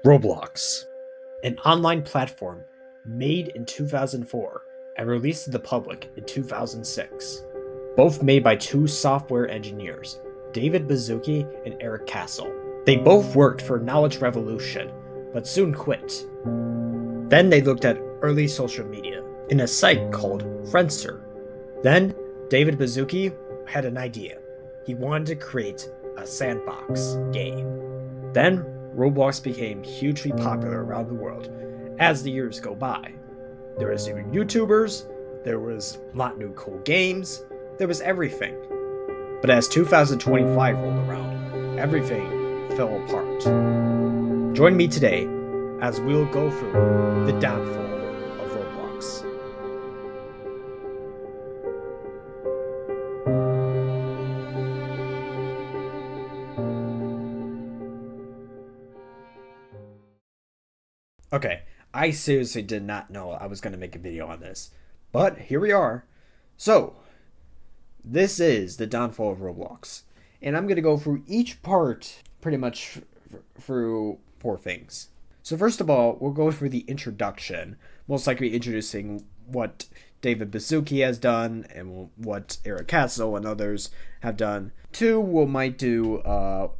Roblox, an online platform made in 2004 and released to the public in 2006. Both made by two software engineers, David Baszucki and Eric Castle. They both worked for Knowledge Revolution, but soon quit. Then they looked at early social media in a site called Friendster. Then David Baszucki had an idea. He wanted to create a sandbox game. Then Roblox became hugely popular around the world as the years go by. There was new YouTubers, there was a lot of new cool games, there was everything. But as 2025 rolled around, everything fell apart. Join me today as we'll go through the downfall of Roblox. Okay, I seriously did not know I was going to make a video on this, but here we are. So, this is the downfall of Roblox, and I'm going to go through each part pretty much through four things. So first of all, we'll go through the introduction, most likely introducing what David Baszucki has done and what Eric Castle and others have done. Two, we might do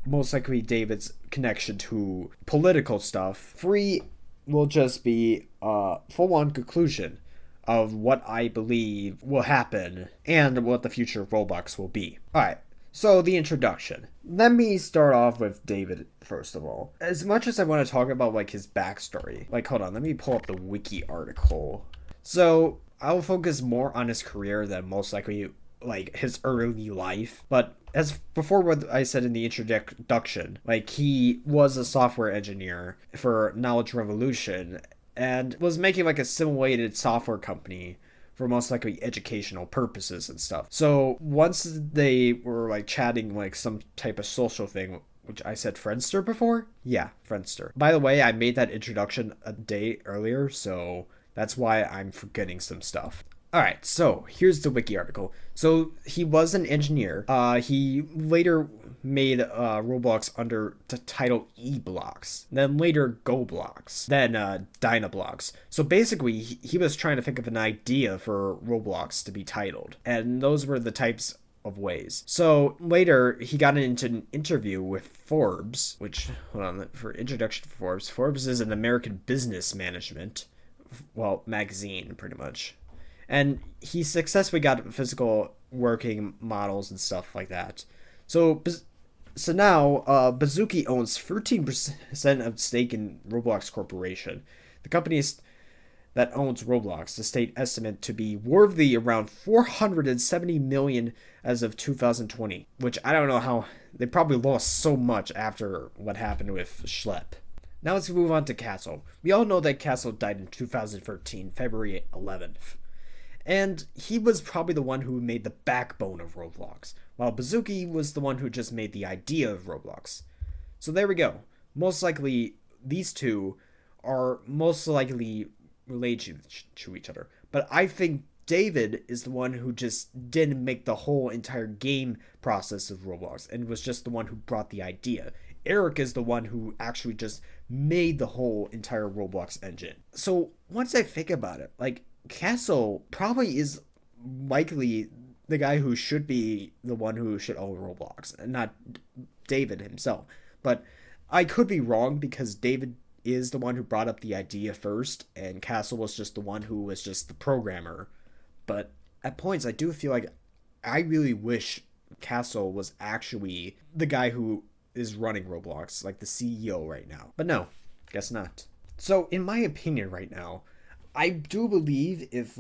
most likely David's connection to political stuff. Three will just be a full-on conclusion of what I believe will happen and what the future of Roblox will be. Alright, so the introduction. Let me start off with David first of all. As much as I want to talk about like his backstory, like hold on, let me pull up the wiki article. So I'll focus more on his career than most likely like his early life, but as before what I said in the introduction, like he was a software engineer for Knowledge Revolution and was making like a simulated software company for most likely educational purposes and stuff. So once they were like chatting like some type of social thing, which I said Friendster before? Yeah, Friendster. By the way, I made that introduction a day earlier, so that's why I'm forgetting some stuff. Alright, so here's the wiki article. So he was an engineer. He later made Roblox under the title eBlocks, then later GoBlocks, then Dynablocks. So basically, he was trying to think of an idea for Roblox to be titled, and those were the types of ways. So later, he got into an interview with Forbes, which, hold on, for introduction to Forbes. Forbes is an American business management, well, magazine, pretty much. And he successfully got physical working models and stuff like that. So now, Baszucki owns 13% of stake in Roblox Corporation. The company that owns Roblox, the state estimate to be worthy around 470 million as of 2020, which I don't know how they probably lost so much after what happened with Schlepp. Now let's move on to Castle. We all know that Castle died in 2013, February 11th. And he was probably the one who made the backbone of Roblox, while Baszucki was the one who just made the idea of Roblox. So there we go. Most likely, these two are most likely related to each other. But I think David is the one who just didn't make the whole entire game process of Roblox and was just the one who brought the idea. Eric is the one who actually just made the whole entire Roblox engine. So once I think about it, like, Castle probably is likely the guy who should be the one who should own Roblox, and not David himself. But I could be wrong because David is the one who brought up the idea first, and Castle was just the one who was just the programmer. But at points, I do feel like I really wish Castle was actually the guy who is running Roblox, like the CEO right now. But no, guess not. So in my opinion right now, I do believe if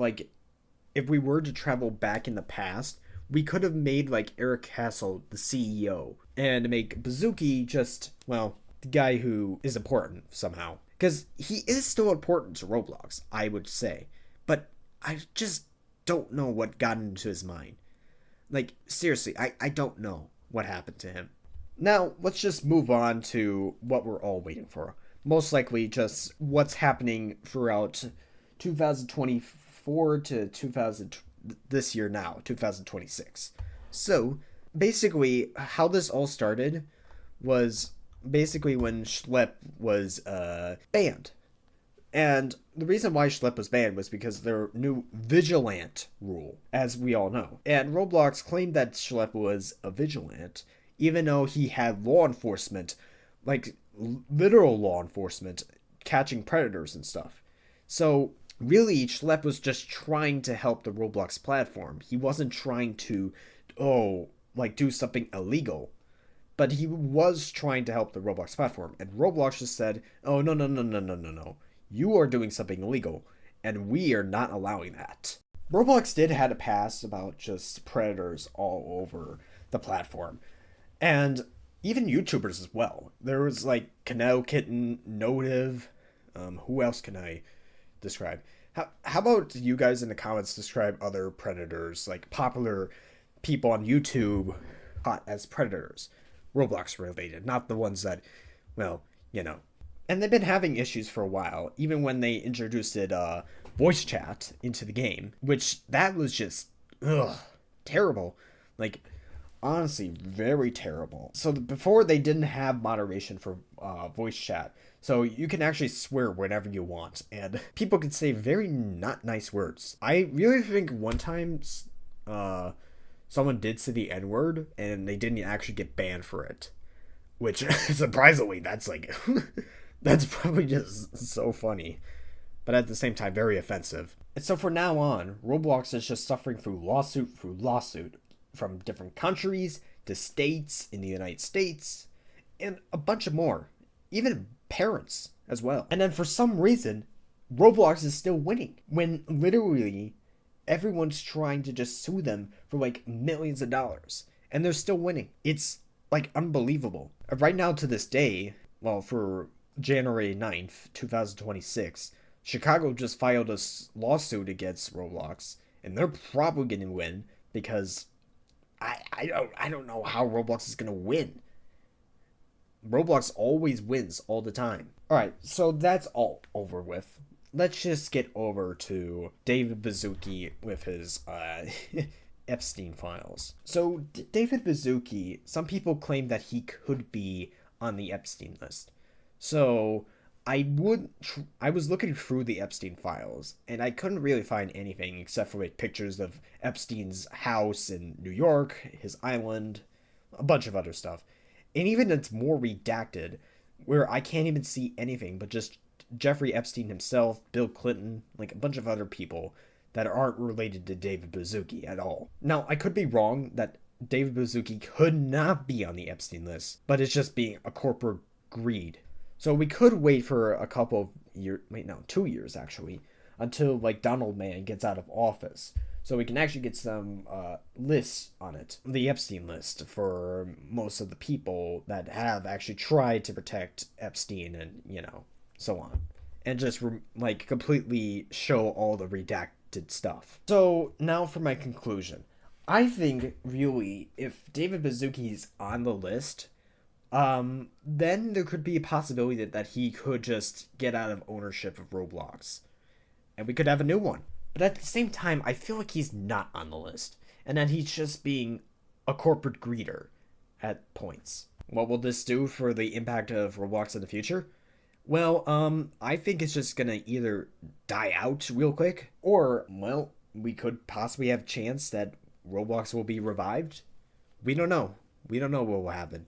we were to travel back in the past, we could have made like Eric Castle the CEO and make Baszucki just, well, the guy who is important somehow. Because he is still important to Roblox, I would say. But I just don't know what got into his mind. Like, seriously, I don't know what happened to him. Now, let's just move on to what we're all waiting for. Most likely just what's happening throughout 2024 to this year now, 2026. So basically how this all started was basically when Schlep was banned. And the reason why Schlep was banned was because of their new vigilant rule, as we all know. And Roblox claimed that Schlep was a vigilant, even though he had law enforcement, like literal law enforcement, catching predators and stuff. So really, Schlep was just trying to help the Roblox platform. He wasn't trying to, do something illegal. But he was trying to help the Roblox platform. And Roblox just said, oh, no, no, no, no, no, no, no. You are doing something illegal, and we are not allowing that. Roblox did had a pass about just predators all over the platform. And even YouTubers as well. There was like Kinet, Kitten, Notive. Who else can I describe? How about you guys in the comments describe other predators, like popular people on YouTube caught as predators? Roblox related, not the ones that, well, you know. And they've been having issues for a while, even when they introduced voice chat into the game, which that was just, terrible. Like, honestly, very terrible. So before they didn't have moderation for voice chat, so you can actually swear whenever you want, and people can say very not nice words. I really think one time, someone did say the N-word, and they didn't actually get banned for it. Which, surprisingly, that's like, that's probably just so funny. But at the same time, very offensive. And so from now on, Roblox is just suffering through lawsuit, from different countries to states in the United States, and a bunch of more. Even parents as well. And then for some reason, Roblox is still winning, when literally everyone's trying to just sue them for like millions of dollars, and they're still winning. It's like unbelievable. Right now to this day, well, for January 9th, 2026, Chicago just filed a lawsuit against Roblox, and they're probably going to win because I don't know how Roblox is going to win. Roblox always wins all the time. Alright, so that's all over with. Let's just get over to David Baszucki with his Epstein files. So David Baszucki, some people claim that he could be on the Epstein list. So I was looking through the Epstein files, and I couldn't really find anything except for like pictures of Epstein's house in New York, his island, a bunch of other stuff. And even it's more redacted, where I can't even see anything but just Jeffrey Epstein himself, Bill Clinton, like a bunch of other people that aren't related to David Baszucki at all. Now, I could be wrong that David Baszucki could not be on the Epstein list, but it's just being a corporate greed. So we could wait for a couple of years, 2 years actually, until like Donald Mann gets out of office. So we can actually get some lists on it. The Epstein list for most of the people that have actually tried to protect Epstein and, so on. And just completely show all the redacted stuff. So now for my conclusion. I think really if David Baszucki's on the list, then there could be a possibility that he could just get out of ownership of Roblox. And we could have a new one. But at the same time, I feel like he's not on the list. And that he's just being a corporate greeter at points. What will this do for the impact of Roblox in the future? Well, I think it's just gonna either die out real quick, or, well, we could possibly have a chance that Roblox will be revived. We don't know. We don't know what will happen.